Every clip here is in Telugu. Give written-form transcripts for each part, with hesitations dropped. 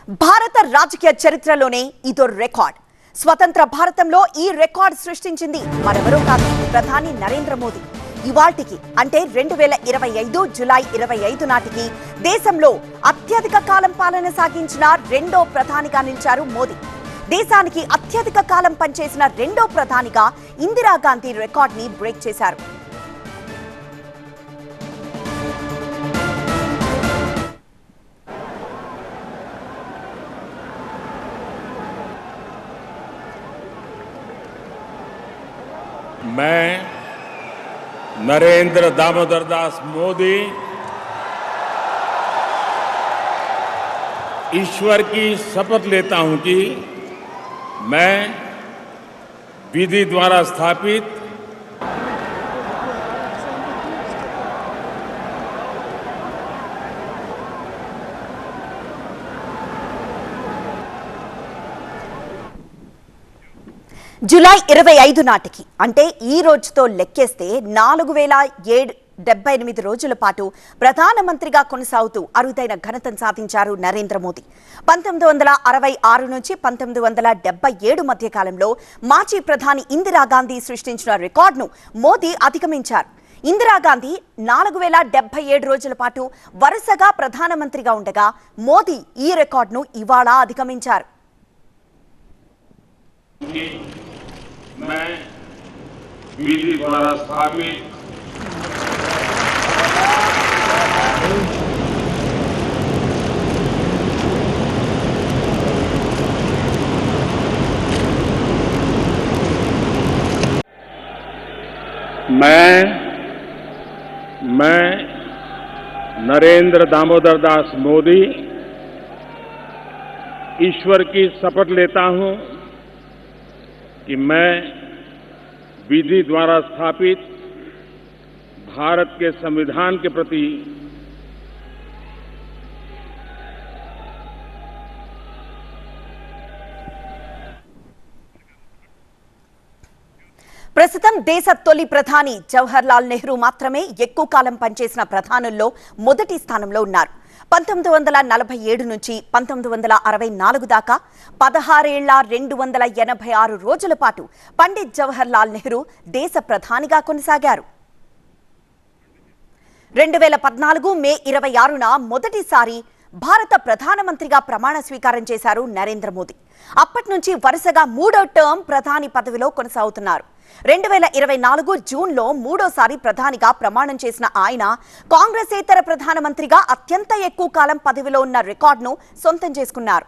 భారత రాజకీయ చరిత్రలోనే ఇదో రికార్డ్. స్వతంత్ర భారతంలో ఈ రికార్డ్ సృష్టించింది మరెవరో కాదు, ప్రధాని నరేంద్ర మోదీ. ఇవాల్టికి అంటే 2025 జూలై 25 నాటికి దేశంలో అత్యధిక కాలం పాలన సాగించిన రెండో ప్రధానిగా నిలిచారు మోదీ. దేశానికి అత్యధిక కాలం పనిచేసిన రెండో ప్రధానిగా ఇందిరాగాంధీ రికార్డ్ ని బ్రేక్ చేశారు. मैं नरेंद्र दामोदर दास मोदी ईश्वर की शपथ लेता हूं कि मैं विधि द्वारा स्थापित జూలై 25 నాటికి అంటే ఈ రోజుతో లెక్కేస్తే 4078 రోజుల పాటు ప్రధానమంత్రిగా కొనసాగుతూ అరుదైన ఘనతను సాధించారు నరేంద్ర మోదీ. 1966 నుంచి 1977 మధ్య కాలంలో మాజీ ప్రధాని ఇందిరాగాంధీ సృష్టించిన రికార్డును మోదీ అధిగమించారు. ఇందిరాగాంధీ 4077 రోజుల పాటు వరుసగా ప్రధానమంత్రిగా ఉండగా మోదీ ఈ రికార్డును ఇవాళ అధిగమించారు. मैं विधि द्वारा स्थापित मैं नरेंद्र दामोदर दास मोदी ईश्वर की शपथ लेता हूं कि मैं विधि द्वारा स्थापित भारत के संविधान के प्रति ప్రస్తుతం దేశ తొలి ప్రధాని జవహర్లాల్ నెహ్రూ మాత్రమే ఎక్కువ కాలం పనిచేసిన ప్రధానుల్లో మొదటి స్థానంలో ఉన్నారు. 1947 నుంచి 1964 దాకా 16 ఏళ్ల 286 రోజుల పాటు పండిత్ జవహర్లాల్ నెహ్రూ దేశ ప్రధానిగా కొనసాగారు. 2014 మే 26న మొదటిసారి భారత ప్రధానమంత్రిగా ప్రమాణ స్వీకారం చేశారు నరేంద్ర మోదీ. అప్పటి నుంచి వరుసగా మూడో టర్మ్ ప్రధాని పదవిలో కొనసాగుతున్నారు. 2024 జూన్లో మూడోసారి ప్రధానిగా ప్రమాణం చేసిన ఆయన కాంగ్రెసేతర ప్రధానమంత్రిగా అత్యంత ఎక్కువ కాలం పదవిలో ఉన్న రికార్డును సొంతం చేసుకున్నారు.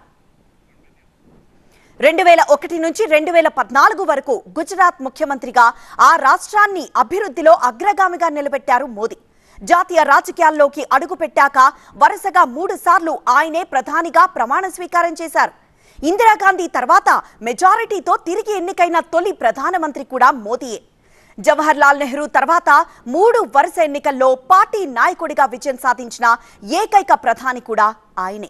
2001 నుంచి 2014 వరకు గుజరాత్ ముఖ్యమంత్రిగా ఆ రాష్ట్రాన్ని అభివృద్ధిలో అగ్రగామిగా నిలబెట్టారు మోదీ. జాతీయ రాజకీయాల్లోకి అడుగుపెట్టాక వరుసగా 3 సార్లు ఆయనే ప్రధానిగా ప్రమాణ స్వీకారం చేశారు. ఇందిరాగాంధీ తర్వాత మెజారిటీతో తిరిగి ఎన్నికైన తొలి ప్రధానమంత్రి కూడా మోదీయే. జవహర్లాల్ నెహ్రూ తర్వాత 3 వరుస ఎన్నికల్లో పార్టీ నాయకుడిగా విజయం సాధించిన ఏకైక ప్రధాని కూడా ఆయనే.